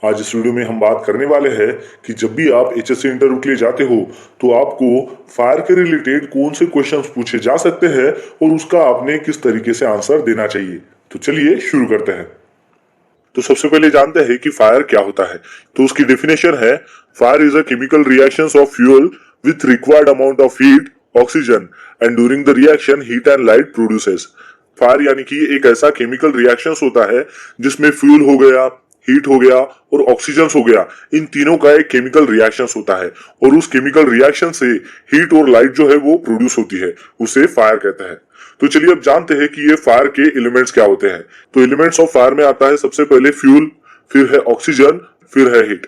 आज इस वीडियो में हम बात करने वाले हैं कि जब भी आप एचएससी इंटरव्यू के लिए जाते हो तो आपको फायर के रिलेटेड कौन से क्वेश्चंस पूछे जा सकते हैं और उसका आपने किस तरीके से आंसर देना चाहिए। तो चलिए शुरू करते हैं। तो सबसे पहले जानते हैं कि फायर क्या होता है। तो उसकी डेफिनेशन है, fire is a chemical reactions of fuel with required amount of heat oxygen and during the reaction heat and light produces. Fire यानी कि एक ऐसा केमिकल रिएक्शंस होता है जिसमें फ्यूल हो गया, हीट हो गया और ऑक्सीजन हो गया, इन तीनों का एक केमिकल रिएक्शंस होता है और उस केमिकल रिएक्शन से हीट और लाइट जो है वो प्रोड्यूस होती है, उसे फायर कहते हैं। तो चलिए अब जानते हैं कि ये फायर के एलिमेंट्स क्या होते हैं। तो एलिमेंट्स ऑफ फायर में आता है सबसे पहले फ्यूल, फिर है ऑक्सीजन, फिर है हीट।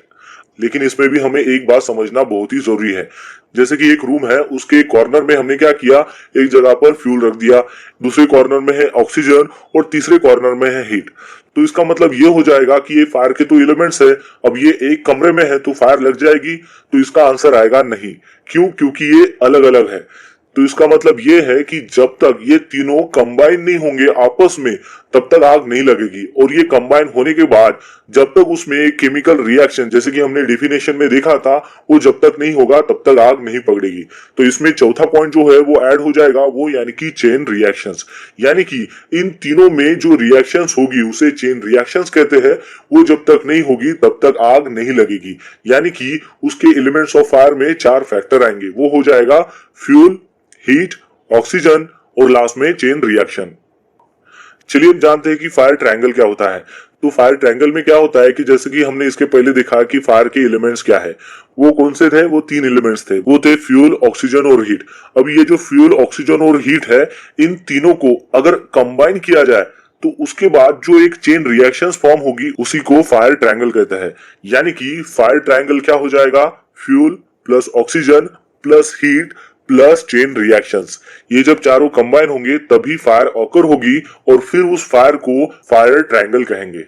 लेकिन इसमें भी हमें एक बात समझना बहुत ही जरूरी है। जैसे कि एक रूम है, उसके कॉर्नर में हमने क्या किया, एक जगह पर फ्यूल रख दिया, दूसरे कॉर्नर में है ऑक्सीजन और तीसरे कॉर्नर में है हीट। तो इसका मतलब ये हो जाएगा कि ये फायर के तो एलिमेंट्स है, अब ये एक कमरे में है तो फायर लग जाएगी। तो इसका आंसर आएगा नहीं। क्यों? क्योंकि ये अलग अलग है। तो इसका मतलब ये है कि जब तक ये तीनों कंबाइन नहीं होंगे आपस में, तब तक आग नहीं लगेगी। और ये कंबाइन होने के बाद जब तक उसमें एक केमिकल रिएक्शन, जैसे कि हमने डेफिनेशन में देखा था, वो जब तक नहीं होगा तब तक आग नहीं पकड़ेगी। तो इसमें चौथा पॉइंट जो है वो ऐड हो जाएगा, वो यानी कि चेन रिएक्शंस। यानी कि इन तीनों में जो रिएक्शंस होगी उसे चेन रिएक्शंस कहते हैं। वो जब तक नहीं होगी तब तक आग नहीं लगेगी। यानी कि उसके एलिमेंट्स ऑफ फायर में 4 फैक्टर आएंगे। वो हो जाएगा फ्यूल, हीट, ऑक्सीजन और लास्ट में चेन रिएक्शन। चलिए अब जानते हैं कि फायर ट्रायंगल क्या होता है। तो फायर ट्रायंगल में क्या होता है कि जैसे कि हमने इसके पहले देखा कि फायर के एलिमेंट्स क्या है, वो कौन से थे, वो 3 एलिमेंट्स थे, वो थे फ्यूल, ऑक्सीजन और हीट। अब ये जो फ्यूल, ऑक्सीजन और हीट है, इन तीनों को अगर कंबाइन किया जाए तो उसके बाद जो एक चेन रिएक्शंस फॉर्म होगी उसी को फायर ट्रायंगल कहते हैं। यानी कि फायर ट्रायंगल क्या हो जाएगा, fuel plus oxygen plus heat plus chain reactions. ये जब चारों कंबाइन होंगे तभी फायर ऑकर होगी और फिर उस फायर को फायर ट्रायंगल कहेंगे।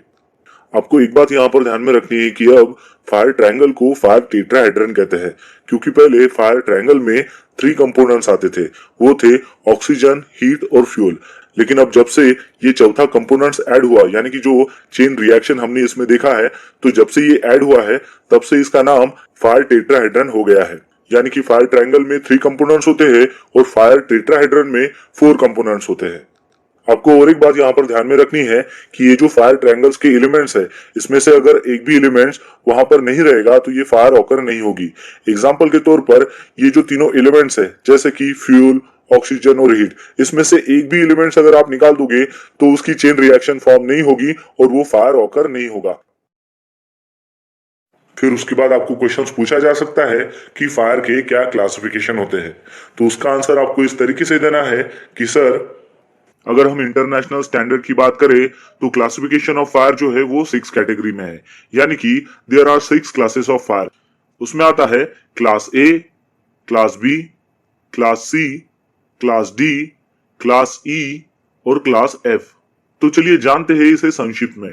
आपको एक बात यहाँ पर ध्यान में रखनी है कि अब फायर ट्रायंगल को फायर टेट्राहेड्रन कहते हैं, क्योंकि पहले फायर ट्रायंगल में 3 कंपोनेंट्स आते थे। वो थे ऑक्सीजन, हीट और फ्यूल। लेकिन अब जब से ये चौथा कंपोनेंट्स ऐड हुआ, यानी कि जो चेन रिएक्शन हमने इसमें देखा है, तो जब से ये ऐड हुआ है तब से इसका नाम फायर टेट्राहेड्रन हो गया है। यानी कि फायर ट्रायंगल में 3 कंपोनेंट्स होते हैं और फायर टेट्राहेड्रन में 4 कंपोनेंट्स होते हैं। आपको और एक बात यहाँ पर ध्यान में रखनी है कि ये जो फायर ट्रायंगल्स के एलिमेंट्स है, इसमें से अगर एक भी एलिमेंट्स वहां पर नहीं रहेगा तो ये फायर ऑकर नहीं होगी। एग्जांपल के तौर पर ये जो तीनों एलिमेंट्स है, जैसे कि फ्यूल, ऑक्सीजन और हीट, इसमें से एक भी एलिमेंट्स अगर आप निकाल दोगे तो उसकी चेन रिएक्शन फॉर्म नहीं होगी और वो फायर ऑकर नहीं होगा। फिर उसके बाद आपको क्वेश्चंस पूछा जा सकता है कि फायर के क्या क्लासिफिकेशन होते हैं। तो उसका आंसर आपको इस तरीके से देना है कि सर, अगर हम इंटरनेशनल स्टैंडर्ड की बात करें तो क्लासिफिकेशन ऑफ फायर जो है वो 6 कैटेगरी में है। यानी कि there are 6 classes of fire. उसमें आता है class A, class B, class C, class D, class E और क्लास एफ। तो चलिए जानते हैं इसे संक्षिप्त में।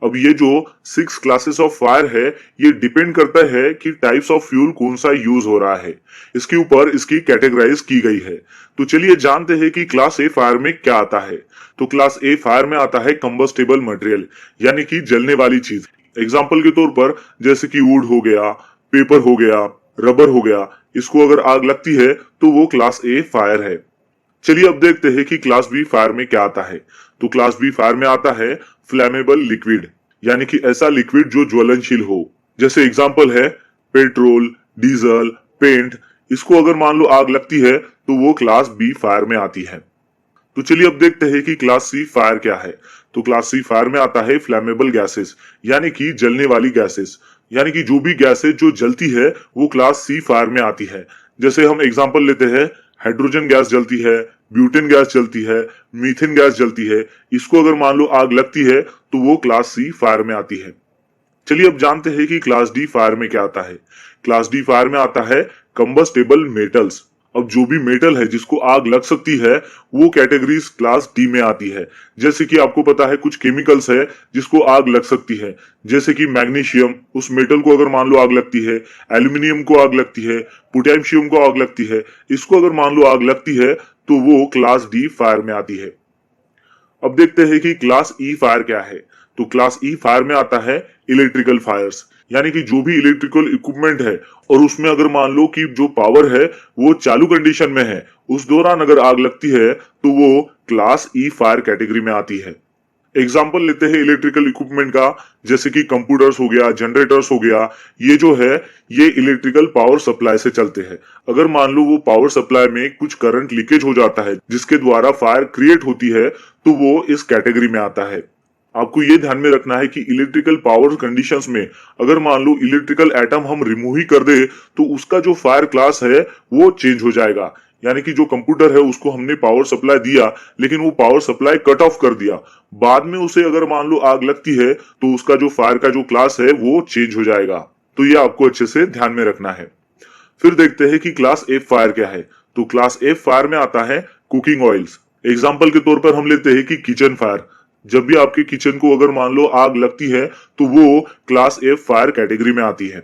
अब ये जो 6 क्लासेस ऑफ फायर है, ये डिपेंड करता है कि टाइप्स ऑफ फ्यूल कौन सा यूज हो रहा है, इसके ऊपर इसकी कैटेगराइज की गई है। तो चलिए जानते हैं कि क्लास ए फायर में क्या आता है। तो क्लास ए फायर में आता है कंबस्टेबल मटेरियल, यानी कि जलने वाली चीज। एग्जाम्पल के तौर पर जैसे कि वुड हो गया, पेपर हो गया, रबर हो गया, इसको अगर आग लगती है तो वो क्लास ए फायर है। चलिए अब देखते हैं कि क्लास बी फायर में क्या आता है। तो क्लास बी फायर में आता है फ्लैमेबल लिक्विड, यानी कि ऐसा लिक्विड जो ज्वलनशील हो। जैसे एग्जांपल है पेट्रोल, डीजल, पेंट। इसको अगर मान लो आग लगती है तो वो क्लास बी फायर में आती है। तो चलिए अब देखते हैं कि क्लास सी फायर क्या है। तो क्लास सी फायर में आता है फ्लैमेबल गैसेस, यानी कि जलने वाली गैसेस। यानी कि जो भी गैसेस जो जलती है वो क्लास सी फायर में आती है। जैसे हम एग्जांपल लेते हैं, हाइड्रोजन गैस जलती है, ब्यूटेन गैस जलती है, मीथेन गैस जलती है। इसको अगर मान लो आग लगती है तो वो क्लास सी फायर में आती है। चलिए अब जानते हैं कि क्लास डी फायर में क्या आता है। क्लास डी फायर में आता है कंबस्टेबल मेटल्स। अब जो भी मेटल है जिसको आग लग सकती है वो कैटेगरीज क्लास डी में आती है। जैसे कि आपको पता है कुछ केमिकल्स है जिसको आग लग सकती है, जैसे कि मैग्नीशियम, उस मेटल को अगर मान लो आग लगती है, एल्यूमिनियम को आग लगती है, पोटेशियम को आग लगती है, इसको अगर मान लो आग लगती है तो वो क्लास डी फायर में आती है। अब देखते हैं कि क्लास ई फायर क्या है। तो क्लास ई फायर में आता है इलेक्ट्रिकल फायर्स, यानी कि जो भी इलेक्ट्रिकल इक्विपमेंट है और उसमें अगर मान लो कि जो पावर है वो चालू कंडीशन में है, उस दौरान अगर आग लगती है तो वो क्लास ई फायर कैटेगरी में आती है। एग्जाम्पल लेते हैं इलेक्ट्रिकल इक्विपमेंट का, जैसे कि कंप्यूटर्स हो गया, जनरेटर्स हो गया। ये जो है ये इलेक्ट्रिकल पावर सप्लाई से चलते हैं। अगर मान लो वो पावर सप्लाई में कुछ करंट लीकेज हो जाता है जिसके द्वारा फायर क्रिएट होती है, तो वो इस कैटेगरी में आता है। आपको ये ध्यान में रखना है कि इलेक्ट्रिकल पावर कंडीशंस में अगर मान लो इलेक्ट्रिकल एटम हम रिमूव ही कर दे तो उसका जो फायर क्लास है वो चेंज हो जाएगा। यानी कि जो कंप्यूटर है उसको हमने पावर सप्लाई दिया लेकिन वो पावर सप्लाई कट ऑफ कर दिया, बाद में उसे अगर मान लो आग लगती है तो उसका जो फायर का जो क्लास है वो चेंज हो जाएगा। तो ये आपको अच्छे से ध्यान में रखना है। फिर देखते हैं कि क्लास एफ फायर क्या है। तो क्लास एफ फायर में आता है कुकिंग ऑयल्स। एग्जाम्पल के तौर पर हम लेते हैं कि किचन फायर। जब भी आपके किचन को अगर मान लो आग लगती है तो वो क्लास एफ फायर कैटेगरी में आती है।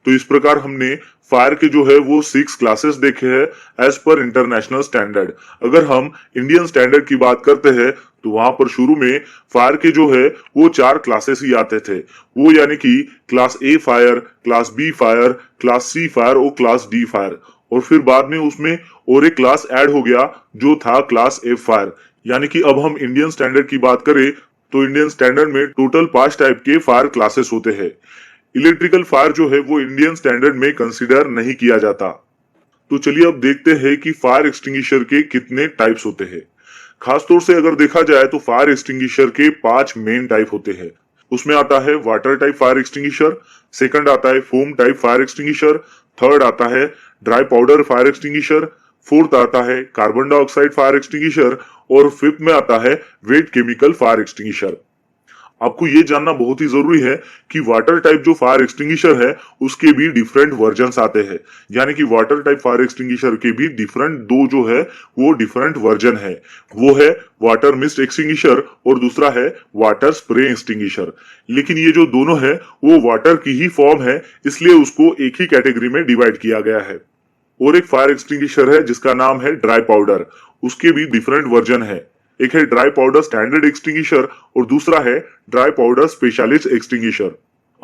तो इस प्रकार हमने फायर के जो है वो 6 क्लासेस देखे हैं एज पर इंटरनेशनल स्टैंडर्ड। अगर हम इंडियन स्टैंडर्ड की बात करते हैं तो वहां पर शुरू में फायर के जो है वो 4 क्लासेस ही आते थे, वो यानी कि class A fire, class B fire, class C fire और क्लास डी फायर। और फिर बाद में उसमें और एक क्लास ऐड हो गया जो था क्लास एफ फायर। यानी कि अब हम इंडियन स्टैंडर्ड की बात करें तो इंडियन स्टैंडर्ड में टोटल 5 टाइप के फायर क्लासेस होते हैं। इलेक्ट्रिकल फायर जो है वो इंडियन स्टैंडर्ड में कंसीडर नहीं किया जाता। तो चलिए अब देखते हैं कि फायर एक्सटिंग्विशर के कितने टाइप्स होते हैं। खासतौर से अगर देखा जाए तो फायर एक्सटिंग्विशर के 5 मेन टाइप होते हैं। उसमें आता है water type fire extinguisher, second आता है foam type fire extinguisher, third आता है dry powder fire extinguisher, fourth आता है कार्बन डाइऑक्साइड फायर एक्सटिंग्विशर और फिफ्थ में आता है वेट केमिकल फायर एक्सटिंग्विशर। आपको ये जानना बहुत ही जरूरी है कि वाटर टाइप जो फायर एक्सटिंग्विशर है उसके भी डिफरेंट वर्जन्स आते हैं। यानी कि वाटर टाइप फायर एक्सटिंग्विशर के भी डिफरेंट दो जो है वो डिफरेंट वर्जन है। वो है वाटर मिस्ट एक्सटिंग्विशर और दूसरा है वाटर स्प्रे एक्सटिंग्विशर। लेकिन ये जो दोनों है वो वाटर की ही फॉर्म है, इसलिए उसको एक ही कैटेगरी में डिवाइड किया गया है। और एक फायर एक्सटिंग्विशर है जिसका नाम है ड्राई पाउडर, उसके भी डिफरेंट वर्जन है। एक है ड्राई पाउडर स्टैंडर्ड एक्सटिंग्विशर और दूसरा है ड्राई पाउडर स्पेशलिस्ट एक्सटिंग्विशर।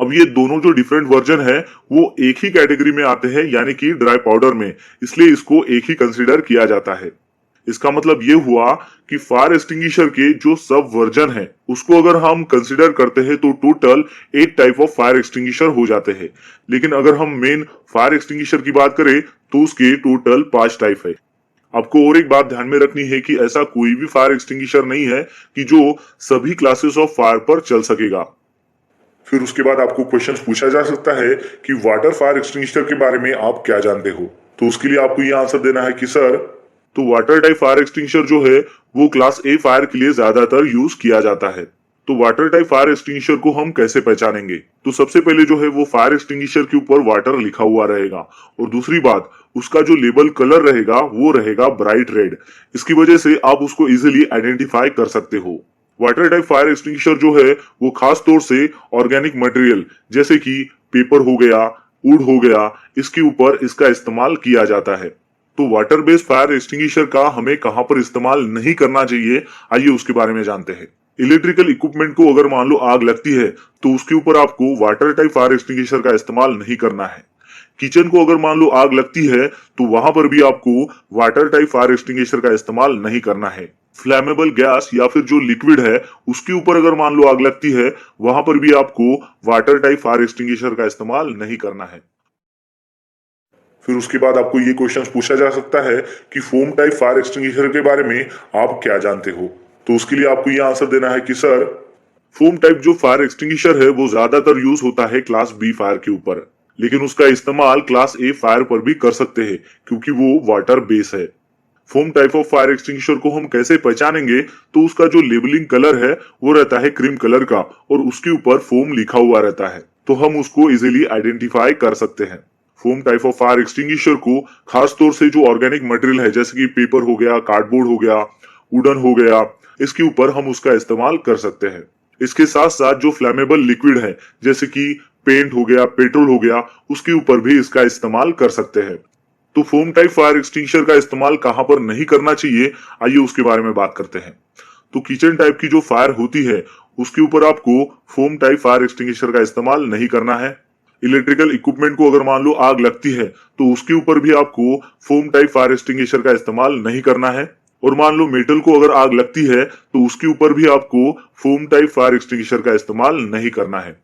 अब ये दोनों जो डिफरेंट वर्जन है वो एक ही कैटेगरी में आते हैं, यानी कि ड्राई पाउडर में, इसलिए इसको एक ही कंसीडर किया जाता है। इसका मतलब ये हुआ कि फायर एक्सटिंग्विशर के जो सब वर्जन है उसको अगर हम कंसीडर करते हैं तो total 8 type of fire extinguisher हो जाते हैं। लेकिन अगर हम मेन फायर एक्सटिंग्विशर की बात करें तो उसके टोटल 5 टाइप है। आपको और एक बात ध्यान में रखनी है कि ऐसा कोई भी फायर एक्सटिंग्विशर नहीं है कि जो सभी क्लासेस ऑफ फायर पर चल सकेगा। फिर उसके बाद आपको क्वेश्चन पूछा जा सकता है कि वाटर फायर एक्सटिंग्विशर के बारे में आप क्या जानते हो। तो उसके लिए आपको ये आंसर देना है कि सर, तो वाटर टाइप फायर एक्सटिंग्विशर जो है वो क्लास ए फायर के लिए ज्यादातर यूज किया जाता है। तो वाटर टाइप फायर एक्सटिंग्विशर को हम कैसे पहचानेंगे? तो सबसे पहले जो है वो फायर एक्सटिंग्विशर के ऊपर वाटर लिखा हुआ रहेगा और दूसरी बात उसका जो लेबल कलर रहेगा वो रहेगा ब्राइट रेड। इसकी वजह से आप उसको इजीली आइडेंटिफाई कर सकते हो। वाटर टाइप फायर एक्सटिंग्विशर जो है वो खास तौर से ऑर्गेनिक मटेरियल जैसे कि पेपर हो गया, वुड हो गया, इसके ऊपर इसका इस्तेमाल किया जाता है। तो वाटर बेस्ड फायर एक्सटिंग्विशर का हमें कहां पर इस्तेमाल नहीं करना चाहिए, आइए उसके बारे में जानते हैं। इलेक्ट्रिकल इक्विपमेंट को अगर मान लो आग लगती है तो उसके ऊपर आपको वाटर टाइप फायर एक्सटिंग्विशर का इस्तेमाल नहीं करना है। किचन को अगर मान लो आग लगती है तो वहां पर भी आपको वाटर टाइप फायर एक्सटिंग्विशर का इस्तेमाल नहीं करना है। फ्लैमेबल गैस या फिर जो लिक्विड है उसके ऊपर अगर मान लो आग लगती है वहां पर भी आपको वाटर टाइप फायर एक्सटिंग्विशर का इस्तेमाल नहीं करना है। फिर उसके बाद आपको ये क्वेश्चन पूछा जा सकता है कि फोम टाइप फायर एक्सटिंग्विशर के बारे में आप क्या जानते हो। तो उसके लिए आपको ये आंसर देना है कि सर, फोम टाइप जो फायर एक्सटिंग्विशर है वो ज्यादातर यूज होता है क्लास बी फायर के ऊपर, लेकिन उसका इस्तेमाल क्लास ए फायर पर भी कर सकते हैं क्योंकि वो वाटर बेस है। Foam type of fire extinguisher को हम कैसे पहचानेंगे? तो उसका जो लेबलिंग कलर है वो रहता है क्रीम कलर का और उसके ऊपर फोम लिखा हुआ रहता है, तो हम उसको इजीली आइडेंटिफाई कर सकते हैं। Foam type of fire extinguisher को खास तौर से जो ऑर्गेनिक मटेरियल है जैसे कि पेपर हो गया, कार्डबोर्ड हो गया, वुडन हो गया, इसके ऊपर हम उसका इस्तेमाल कर सकते हैं। इसके साथ साथ जो फ्लैमेबल लिक्विड है जैसे कि पेंट हो गया, पेट्रोल हो गया, उसके ऊपर भी इसका इस्तेमाल कर सकते हैं। तो फोम टाइप फायर एक्सटिंग्विशर का इस्तेमाल कहां पर नहीं करना चाहिए, आइए उसके बारे में बात करते हैं। तो किचन टाइप की जो फायर होती है उसके ऊपर आपको फोम टाइप फायर एक्सटिंग्विशर का इस्तेमाल नहीं करना है। इलेक्ट्रिकल इक्विपमेंट को अगर मान लो आग लगती है तो उसके ऊपर भी आपको फोम टाइप फायर एक्सटिंग्विशर का इस्तेमाल नहीं करना है। और मान लो मेटल को अगर आग लगती है तो उसके ऊपर भी आपको फोम टाइप फायर एक्सटिंग्विशर का इस्तेमाल नहीं करना है।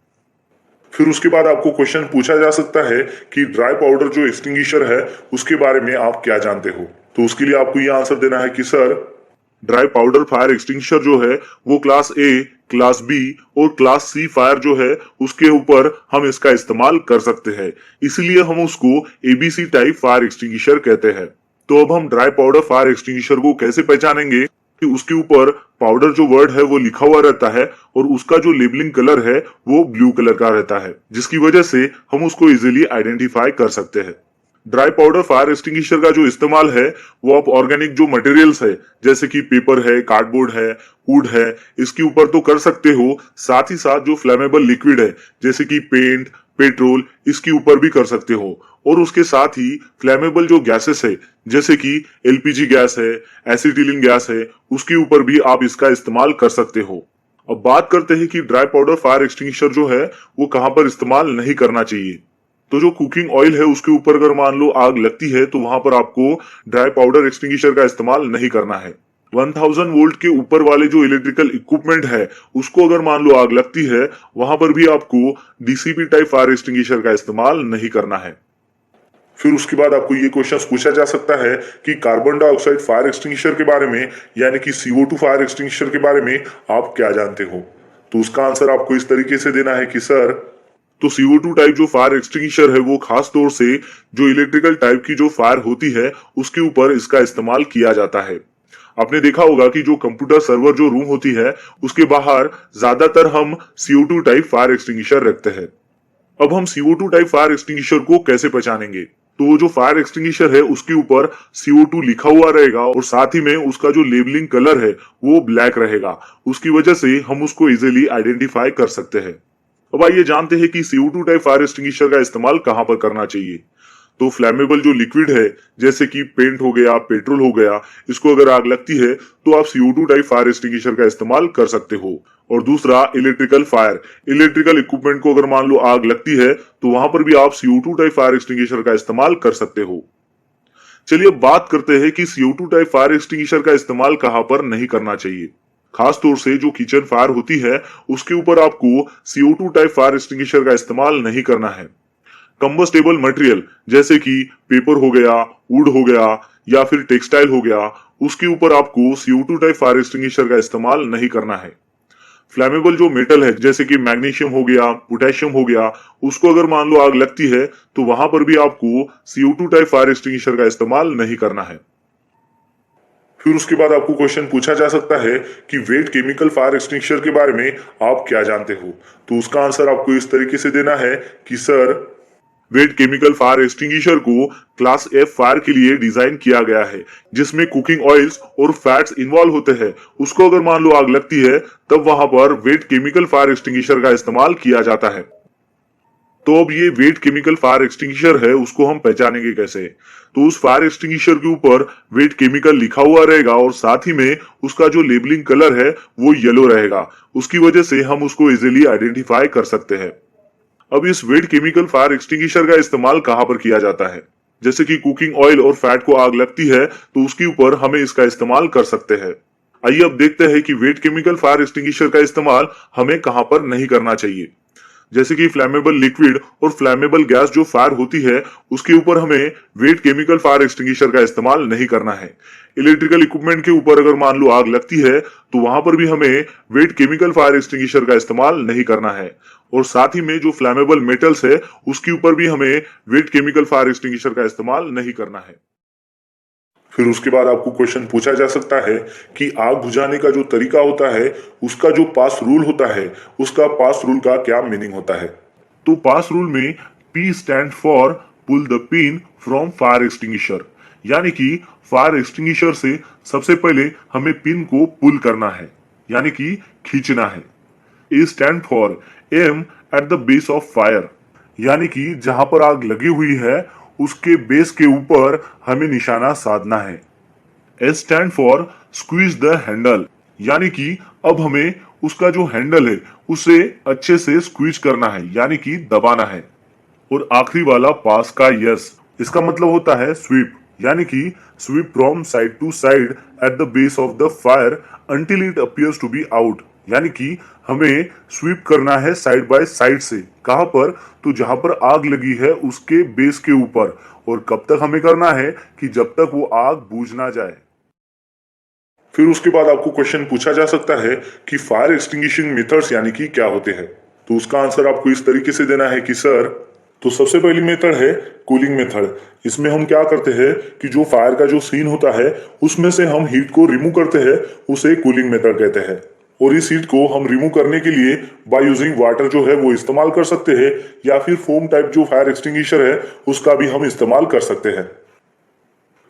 फिर उसके बाद आपको क्वेश्चन पूछा जा सकता है कि ड्राई पाउडर जो एक्सटिंग्विशर है उसके बारे में आप क्या जानते हो। तो उसके लिए आपको ये आंसर देना है कि sir, dry powder fire extinguisher जो है वो क्लास ए, क्लास बी और क्लास सी फायर जो है उसके ऊपर हम इसका इस्तेमाल कर सकते हैं, इसलिए हम उसको एबीसी टाइप फायर एक्सटिंग्विशर कहते हैं। तो अब हम ड्राई पाउडर फायर एक्सटिंग्विशर को कैसे पहचानेंगे कि उसके ऊपर पाउडर जो वर्ड है वो लिखा हुआ रहता है और उसका जो लेबलिंग कलर है वो ब्लू कलर का रहता है, जिसकी वजह से हम उसको इजीली आइडेंटिफाई कर सकते हैं। ड्राई पाउडर फायर एक्सटिंग्विशर का जो इस्तेमाल है वो आप ऑर्गेनिक जो मटेरियल्स है जैसे कि पेपर है, कार्डबोर्ड है, वुड है, इसके ऊपर तो कर सकते हो। साथ ही साथ जो फ्लेमेबल लिक्विड है जैसे कि पेंट, पेट्रोल, इसके ऊपर भी कर सकते हो। और उसके साथ ही फ्लेमेबल जो गैसेस है जैसे कि एलपीजी गैस है, एसिटिलीन गैस है, उसके ऊपर भी आप इसका इस्तेमाल कर सकते हो। अब बात करते हैं कि ड्राई पाउडर फायर एक्सटिंग्विशर जो है वो कहां पर इस्तेमाल नहीं करना चाहिए। तो जो कुकिंग ऑयल है उसके ऊपर अगर मान लो आग लगती है तो वहां पर आपको ड्राई पाउडर एक्सटिंग्विशर का इस्तेमाल नहीं करना है। 1000 वोल्ट के ऊपर वाले जो इलेक्ट्रिकल इक्विपमेंट है उसको अगर मान लो आग लगती है वहां पर भी आपको डीसीपी टाइप फायर एक्सटिंग्विशर का इस्तेमाल नहीं करना है। फिर उसके बाद आपको ये क्वेश्चन पूछा जा सकता है कि कार्बन डाइऑक्साइड फायर एक्सटिंग्विशर के बारे में यानी कि CO2 फायर एक्सटिंग्विशर के बारे में आप क्या जानते हो। तो उसका आंसर आपको इस तरीके से देना है कि सर, तो CO2 टाइप जो फायर एक्सटिंग्विशर है वो खास तौर से जो इलेक्ट्रिकल टाइप की जो फायर होती है उसके ऊपर इसका इस्तेमाल किया जाता है। आपने देखा होगा कि जो कंप्यूटर सर्वर जो रूम होती है उसके बाहर ज्यादातर हम CO2 टाइप फायर एक्सटिंग्विशर रखते हैं। अब हम CO2 टाइप फायर एक्सटिंग्विशर को कैसे पहचानेंगे। तो वो जो फायर एक्सटिंग्विशर है उसके ऊपर CO2 लिखा हुआ रहेगा और साथ ही में उसका जो लेबलिंग कलर है वो ब्लैक रहेगा, उसकी वजह से हम उसको इजीली आइडेंटिफाई कर सकते हैं। अब आइए जानते हैं कि CO2 टाइप फायर एक्सटिंग्विशर का इस्तेमाल कहां पर करना चाहिए। तो फ्लैमेबल जो लिक्विड है जैसे कि पेंट हो गया, पेट्रोल हो गया, इसको अगर आग लगती है तो आप CO2 टाइप फायर एक्सटिंग्विशर का इस्तेमाल कर सकते हो। और दूसरा इलेक्ट्रिकल फायर, इलेक्ट्रिकल इक्विपमेंट को अगर मान लो आग लगती है तो वहां पर भी आप CO2 टाइप फायर एक्सटिंग्विशर का इस्तेमाल कर सकते हो। चलिए अब बात करते हैं कि CO2 टाइप फायर एक्सटिंग्विशर का इस्तेमाल कहां पर नहीं करना चाहिए। खास तौर से जो किचन फायर होती है उसके ऊपर आपको CO2 टाइप फायर एक्सटिंग्विशर का इस्तेमाल नहीं करना है। कंबस्टेबल मटेरियल जैसे कि पेपर हो गया, वुड हो गया या फिर टेक्सटाइल हो गया, उसके ऊपर आपको CO2 टाइप फायर एक्सटिंग्विशर का इस्तेमाल नहीं करना है। फ्लैमेबल जो मेटल है जैसे कि मैग्नीशियम हो गया, पोटेशियम हो गया, उसको अगर मान लो आग लगती है तो वहां पर भी आपको CO2 टाइप फायर एक्सटिंग्विशर का इस्तेमाल नहीं करना है। फिर उसके बाद आपको क्वेश्चन पूछा जा सकता है कि वेट केमिकल फायर एक्सटिंग्विशर के बारे में आप क्या जानते हो। तो उसका आंसर आपको इस तरीके से देना है कि sir, wait chemical fire extinguisher को क्लास एफ फायर के लिए डिजाइन किया गया है जिसमें कुकिंग ऑयल्स और फैट्स इन्वॉल्व होते हैं। उसको अगर मान लो आग लगती है तब वहां पर वेट केमिकल फायर एक्सटिंग्विशर का इस्तेमाल किया जाता है। तो अब ये वेट केमिकल फायर एक्सटिंग्विशर है उसको हम पहचानेंगे कैसे। तो उस फायर एक्सटिंग्विशर के ऊपर वेट केमिकल लिखा हुआ रहेगा और साथ ही में उसका जो लेबलिंग कलर है वो येलो रहेगा, उसकी वजह से हम उसको इजीली आइडेंटिफाई कर सकते हैं। अब इस वेट केमिकल फायर एक्सटिंग्विशर का इस्तेमाल कहां पर किया जाता है। जैसे कि कुकिंग ऑयल और फैट को आग लगती है तो उसके ऊपर हमें इसका इस्तेमाल कर सकते हैं। आइए अब देखते हैं कि वेट केमिकल फायर एक्सटिंग्विशर का इस्तेमाल हमें कहां पर नहीं करना चाहिए। जैसे कि फ्लैमेबल लिक्विड और फ्लैमेबल गैस जो फायर होती है उसके ऊपर हमें वेट केमिकल फायर एक्सटिंग्विशर का इस्तेमाल नहीं करना है। इलेक्ट्रिकल इक्विपमेंट के ऊपर अगर मान लो आग लगती है तो वहां पर भी हमें वेट केमिकल फायर एक्सटिंग्विशर का इस्तेमाल नहीं करना है। और साथ ही में जो फ्लैमेबल मेटल्स है उसके ऊपर भी हमें वेट केमिकल फायर एक्सटिंग्विशर का इस्तेमाल नहीं करना है। फिर उसके बाद आपको क्वेश्चन पूछा जा सकता है कि आग बुझाने का जो तरीका होता है उसका जो पास रूल होता है उसका पास रूल का क्या मीनिंग होता है। तो पास रूल में P stand for pull the pin from fire extinguisher, यानी कि फायर एक्सटिंग्विशर से सबसे पहले हमें पिन को पुल करना है यानी कि खींचना है। A stand for aim at the base of fire, यानी कि जहां पर आग लगी हुई है उसके बेस के ऊपर हमें निशाना साधना है। S stand for squeeze the handle, यानी कि अब हमें उसका जो हैंडल है उसे अच्छे से स्क्वीज करना है, यानी कि दबाना है। और आखिरी वाला पास का यस, इसका मतलब होता है स्वीप, यानी कि sweep from side to side at the base of the fire until it appears to be out, यानी कि हमें स्वीप करना है साइड बाय साइड से। कहां पर? तो जहां पर आग लगी है उसके बेस के ऊपर। और कब तक हमें करना है? कि जब तक वो आग बूझ ना जाए। फिर उसके बाद आपको क्वेश्चन पूछा जा सकता है कि फायर एक्सटिंग्विशिंग मेथड्स यानी कि क्या होते हैं। तो उसका आंसर आपको इस तरीके से देना है कि सर, तो सबसे पहली मेथड है कूलिंग मेथड। इसमें हम क्या करते हैं कि जो फायर का जो सीन होता है उसमें से हम हीट को रिमूव करते हैं, उसे कूलिंग मेथड कहते हैं। और इस हीट को हम रिमूव करने के लिए बाय यूजिंग वाटर जो है वो इस्तेमाल कर सकते हैं, या फिर फोम टाइप जो फायर एक्सटिंग्विशर है उसका भी हम इस्तेमाल कर सकते हैं।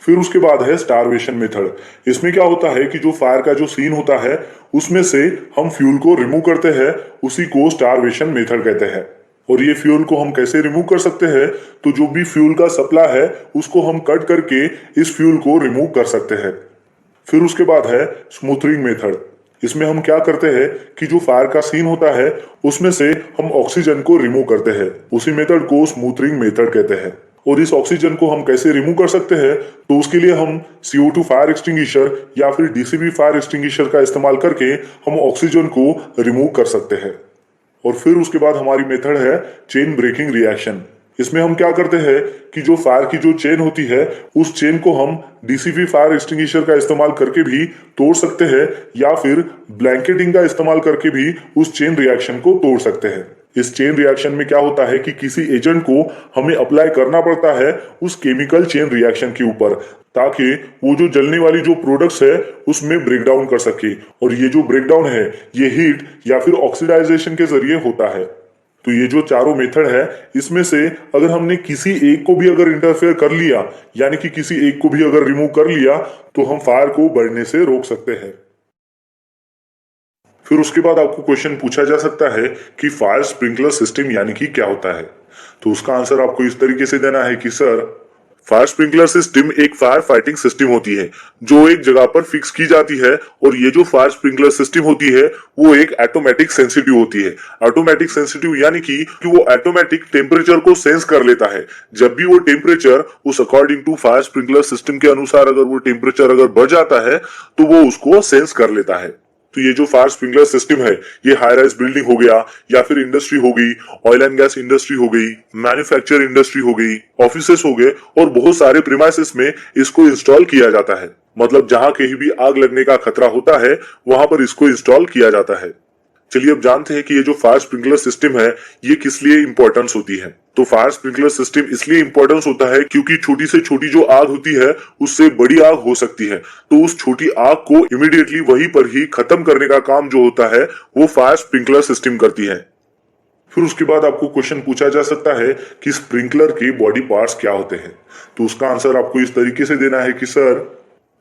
फिर उसके बाद है स्टारवेशन मेथड। इसमें क्या होता है कि जो फायर का जो सीन होता है उसमें से हम फ्यूल को रिमूव करते हैं, उसी को स्टारवेशन मेथड कहते हैं। और ये फ्यूल को हम कैसे रिमूव कर सकते हैं? तो जो भी फ्यूल का सप्लाई है उसको हम कट करके इस फ्यूल को रिमूव कर सकते हैं। फिर उसके बाद है स्मूथरिंग मेथड। इसमें हम क्या करते हैं कि जो फायर का सीन होता है उसमें से हम ऑक्सीजन को रिमूव करते हैं, उसी मेथड को स्मूथरिंग मेथड कहते हैं। और इस ऑक्सीजन को हम कैसे रिमूव कर सकते हैं? तो उसके लिए हम CO2 फायर एक्सटिंग्विशर या फिर DCB फायर एक्सटिंग्विशर का इस्तेमाल करके हम ऑक्सीजन को रिमूव कर सकते हैं। और फिर उसके बाद हमारी मेथड है चेन ब्रेकिंग रिएक्शन। इसमें हम क्या करते हैं कि जो फायर की जो चेन होती है उस चेन को हम DCB फायर एक्सटिंग्विशर का इस्तेमाल करके भी तोड़ सकते हैं, या फिर ब्लैंकेटिंग का इस्तेमाल करके भी उस चेन रिएक्शन को तोड़ सकते हैं। इस चेन रिएक्शन में क्या होता है कि किसी एजेंट को हमें अप्लाई करना पड़ता है उस केमिकल चेन रिएक्शन के ऊपर, ताकि वो जो जलने वाली जो प्रोडक्ट्स है उसमें ब्रेकडाउन कर सके। और ये जो ब्रेकडाउन है ये हीट या फिर ऑक्सीडाइजेशन के जरिए होता है। तो ये जो चारों मेथड है इसमें से अगर हमने किसी एक को भी अगर इंटरफेयर कर लिया, यानी कि किसी एक को भी अगर रिमूव कर लिया, तो हम फायर को बढ़ने से रोक सकते हैं। फिर उसके बाद आपको क्वेश्चन पूछा जा सकता है कि फायर स्प्रिंकलर सिस्टम यानी कि क्या होता है। तो उसका आंसर आपको इस तरीके से देना है कि सर, फायर स्प्रिंकलर सिस्टम एक फायर फाइटिंग सिस्टम होती है जो एक जगह पर फिक्स की जाती है। और ये जो फायर स्प्रिंकलर सिस्टम होती है वो एक ऑटोमेटिक सेंसिटिव होती है। ऑटोमेटिक सेंसिटिव यानी कि वो ऑटोमेटिक टेम्परेचर को सेंस कर लेता है। जब भी वो टेम्परेचर उस according to fire sprinkler system के अनुसार अगर वो टेम्परेचर अगर बढ़ जाता है तो वो उसको सेंस कर लेता है। तो ये जो फायर स्प्रिंकलर सिस्टम है ये हाई राइज बिल्डिंग हो गया, या फिर इंडस्ट्री हो गई, ऑयल एंड गैस इंडस्ट्री हो गई, मैन्युफैक्चर इंडस्ट्री हो गई, ऑफिसेस हो गए, और बहुत सारे प्रीमाइसेस में इसको इंस्टॉल किया जाता है। मतलब जहां कहीं भी आग लगने का खतरा होता है वहां पर इसको इंस्टॉल किया जाता है। चलिए अब जानते हैं कि ये जो फायर स्प्रिंकलर सिस्टम है ये किस लिए इंपॉर्टेंस होती है। तो फायर स्प्रिंकलर सिस्टम इसलिए इंपॉर्टेंस होता है क्योंकि छोटी से छोटी जो आग होती है उससे बड़ी आग हो सकती है। तो उस छोटी आग को इमीडिएटली वहीं पर ही खत्म करने का काम जो होता है वो फायर स्प्रिंकलर सिस्टम करती है। फिर उसके बाद आपको क्वेश्चन पूछा जा सकता है कि स्प्रिंकलर के बॉडी पार्ट्स क्या होते हैं। तो उसका आंसर आपको इस तरीके से देना है कि सर,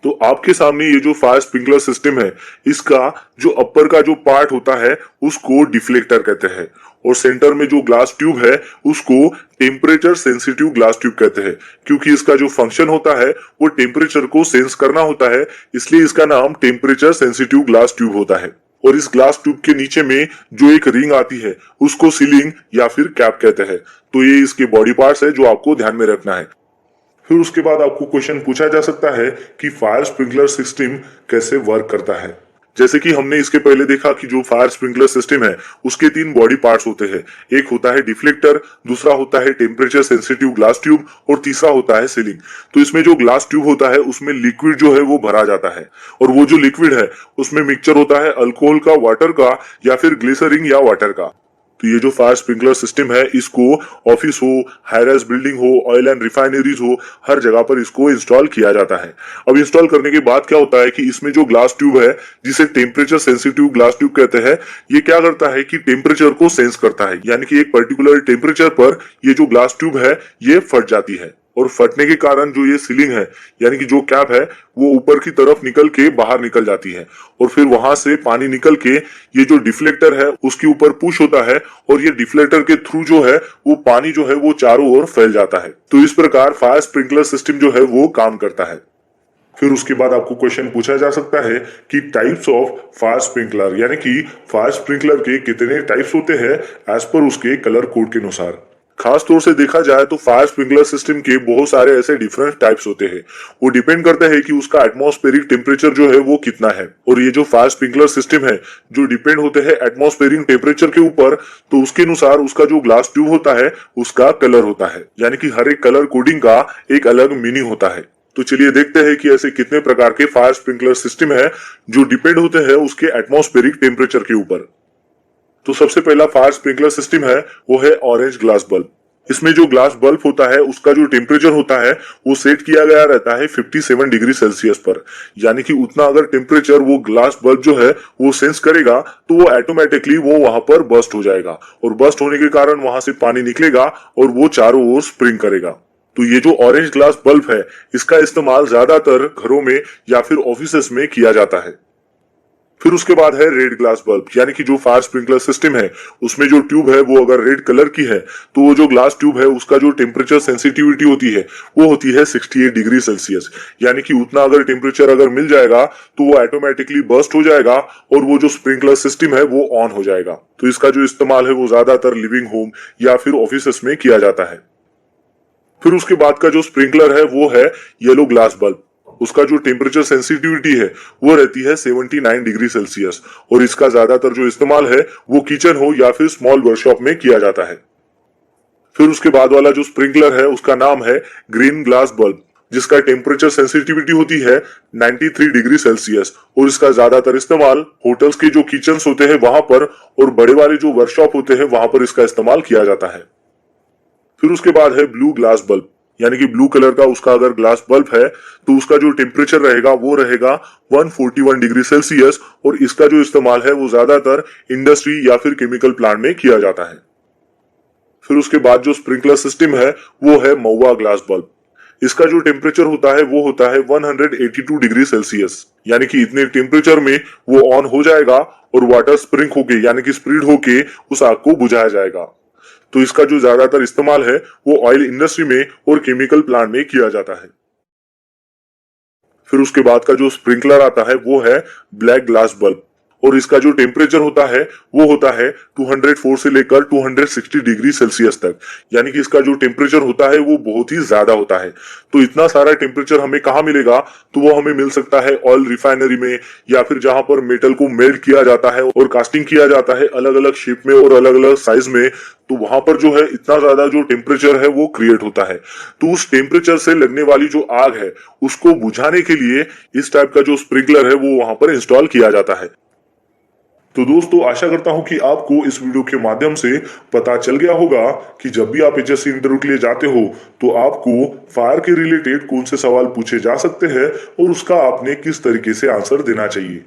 तो आपके सामने ये जो फायर स्प्रिंकलर सिस्टम है इसका जो अपर का जो पार्ट होता है उसको डिफ्लेक्टर कहते हैं, और सेंटर में जो ग्लास ट्यूब है उसको टेम्परेचर सेंसिटिव ग्लास ट्यूब कहते हैं। क्योंकि इसका जो फंक्शन होता है वो टेम्परेचर को सेंस करना होता है, इसलिए इसका नाम टेम्परेचर सेंसिटिव ग्लास ट्यूब होता है। और इस ग्लास ट्यूब के नीचे में जो एक रिंग आती है उसको सीलिंग या फिर कैप कहते हैं। तो ये इसके बॉडी पार्ट्स है जो आपको ध्यान में रखना है। फिर उसके बाद आपको क्वेश्चन पूछा जा सकता है कि फायर स्प्रिंकलर सिस्टम कैसे वर्क करता है। जैसे कि हमने इसके पहले देखा कि जो फायर स्प्रिंकलर सिस्टम है उसके 3 बॉडी पार्ट्स होते हैं। एक होता है डिफ्लेक्टर, दूसरा होता है टेम्परेचर सेंसिटिव ग्लास ट्यूब, और तीसरा होता है सीलिंग। तो इसमें जो ग्लास ट्यूब होता है उसमें लिक्विड जो है वो भरा जाता है, और वो जो लिक्विड है उसमें मिक्सचर होता है अल्कोहल का, वाटर का, या फिर ग्लिसरीन या वाटर का। तो ये जो फायर स्प्रिंकलर सिस्टम है इसको ऑफिस हो, हाई राइज बिल्डिंग हो, ऑयल एंड रिफाइनरीज हो, हर जगह पर इसको इंस्टॉल किया जाता है। अब इंस्टॉल करने के बाद क्या होता है कि इसमें जो ग्लास ट्यूब है जिसे टेम्परेचर सेंसिटिव ग्लास ट्यूब कहते हैं, ये क्या करता है कि टेम्परेचर को सेंस करता है, यानी कि एक पर्टिकुलर टेम्परेचर पर ये जो ग्लास ट्यूब है ये फट जाती है। और फटने के कारण जो ये सीलिंग है यानी कि जो कैप है वो ऊपर की तरफ निकल के बाहर निकल जाती है, और फिर वहां से पानी निकल के ये जो डिफ्लेक्टर है उसके ऊपर पुश होता है, और ये डिफ्लेक्टर के थ्रू जो है वो पानी जो है वो चारों ओर फैल जाता है। तो इस प्रकार फायर स्प्रिंकलर सिस्टम जो है वो काम करता है। फिर उसके बाद आपको क्वेश्चन पूछा जा सकता है कि टाइप्स ऑफ फायर स्प्रिंकलर, यानी कि फायर स्प्रिंकलर के कितने टाइप्स होते हैं एज पर उसके कलर कोड के अनुसार। खास तौर से देखा जाए तो फायर स्प्रिंकलर सिस्टम के बहुत सारे ऐसे डिफरेंट टाइप्स होते हैं। वो डिपेंड करता है कि उसका एटमॉस्फेरिक टेम्परेचर जो है वो कितना है। और ये जो फायर स्प्रिंकलर सिस्टम है जो डिपेंड होते हैं एटमॉस्फेरिक टेम्परेचर के ऊपर, तो उसके अनुसार उसका जो ग्लास ट्यूब होता है उसका कलर होता है, यानी कि हर एक कलर कोडिंग का एक अलग मीनिंग होता है। तो चलिए देखते हैं कि ऐसे कितने प्रकार के फायर स्प्रिंकलर सिस्टम है जो डिपेंड होते हैं उसके एटमॉस्फेरिक टेम्परेचर के ऊपर। तो सबसे पहला फायर स्प्रिंकलर सिस्टम है वो है ऑरेंज ग्लास बल्ब। इसमें जो ग्लास बल्ब होता है उसका जो टेम्परेचर होता है वो सेट किया गया रहता है 57 डिग्री सेल्सियस पर, यानी कि उतना अगर टेम्परेचर वो ग्लास बल्ब जो है वो सेंस करेगा तो वो ऑटोमेटिकली वो वहां पर बर्स्ट हो जाएगा, और बर्स्ट होने के कारण वहां से पानी निकलेगा और वो चारों ओर स्प्रिंग करेगा। तो ये जो ऑरेंज ग्लास बल्ब है इसका इस्तेमाल ज्यादातर घरों में या फिर ऑफिसेस में किया जाता है। फिर उसके बाद है रेड ग्लास बल्ब, यानी कि जो फायर स्प्रिंकलर सिस्टम है उसमें जो ट्यूब है वो अगर रेड कलर की है तो वो जो ग्लास ट्यूब है उसका जो टेम्परेचर सेंसिटिविटी होती है वो होती है 68 डिग्री सेल्सियस, यानी कि उतना अगर टेम्परेचर अगर मिल जाएगा तो वो ऑटोमेटिकली बर्स्ट हो जाएगा और वो जो स्प्रिंकलर सिस्टम है वो ऑन हो जाएगा। तो इसका जो इस्तेमाल है वो ज्यादातर लिविंग होम या फिर ऑफिस में किया जाता है। फिर उसके बाद का जो स्प्रिंकलर है वो है येलो ग्लास बल्ब। उसका जो टेम्परेचर सेंसिटिविटी है वो रहती है 79 डिग्री सेल्सियस, और इसका ज्यादातर जो इस्तेमाल है वो किचन हो या फिर स्मॉल वर्कशॉप में किया जाता है। फिर उसके बाद वाला जो स्प्रिंकलर है उसका नाम है ग्रीन ग्लास बल्ब, जिसका टेम्परेचर सेंसिटिविटी होती है 93 डिग्री सेल्सियस, और इसका ज्यादातर इस्तेमाल होटल्स के जो किचन होते हैं वहां पर और बड़े वाले जो वर्कशॉप होते हैं वहां पर इसका इस्तेमाल किया जाता है। फिर उसके बाद है ब्लू ग्लास बल्ब, यानी कि ब्लू कलर का उसका अगर ग्लास बल्ब है तो उसका जो टेम्परेचर रहेगा वो रहेगा 141 डिग्री सेल्सियस, और इसका जो इस्तेमाल है वो ज्यादातर इंडस्ट्री या फिर केमिकल प्लांट में किया जाता है। फिर उसके बाद जो स्प्रिंकलर सिस्टम है वो है महुआ ग्लास बल्ब। इसका जो टेम्परेचर होता है वो होता है 182 डिग्री सेल्सियस, यानी कि इतने टेम्परेचर में वो ऑन हो जाएगा और वाटर स्प्रिंक होके यानी कि स्प्रीड होके उस आग को बुझाया जाएगा। तो इसका जो ज्यादातर इस्तेमाल है वो ऑयल इंडस्ट्री में और केमिकल प्लांट में किया जाता है। फिर उसके बाद का जो स्प्रिंकलर आता है वो है ब्लैक ग्लास बल्ब, और इसका जो टेम्परेचर होता है वो होता है 204 से लेकर 260 डिग्री सेल्सियस तक, यानी कि इसका जो टेम्परेचर होता है वो बहुत ही ज्यादा होता है। तो इतना सारा टेम्परेचर हमें कहाँ मिलेगा, तो वो हमें मिल सकता है ऑयल रिफाइनरी में, या फिर जहां पर मेटल को मेल्ट किया जाता है और कास्टिंग किया जाता है अलग अलग शेप में और अलग अलग साइज में। तो वहां पर जो है इतना ज्यादा जो टेम्परेचर है वो क्रिएट होता है। तो उस टेम्परेचर से लगने वाली जो आग है उसको बुझाने के लिए इस टाइप का जो स्प्रिंकलर है वो वहां पर इंस्टॉल किया जाता है। तो दोस्तों, आशा करता हूं कि आपको इस वीडियो के माध्यम से पता चल गया होगा कि जब भी आप एचएससी इंटरव्यू के लिए जाते हो तो आपको फायर के रिलेटेड कौन से सवाल पूछे जा सकते हैं और उसका आपने किस तरीके से आंसर देना चाहिए।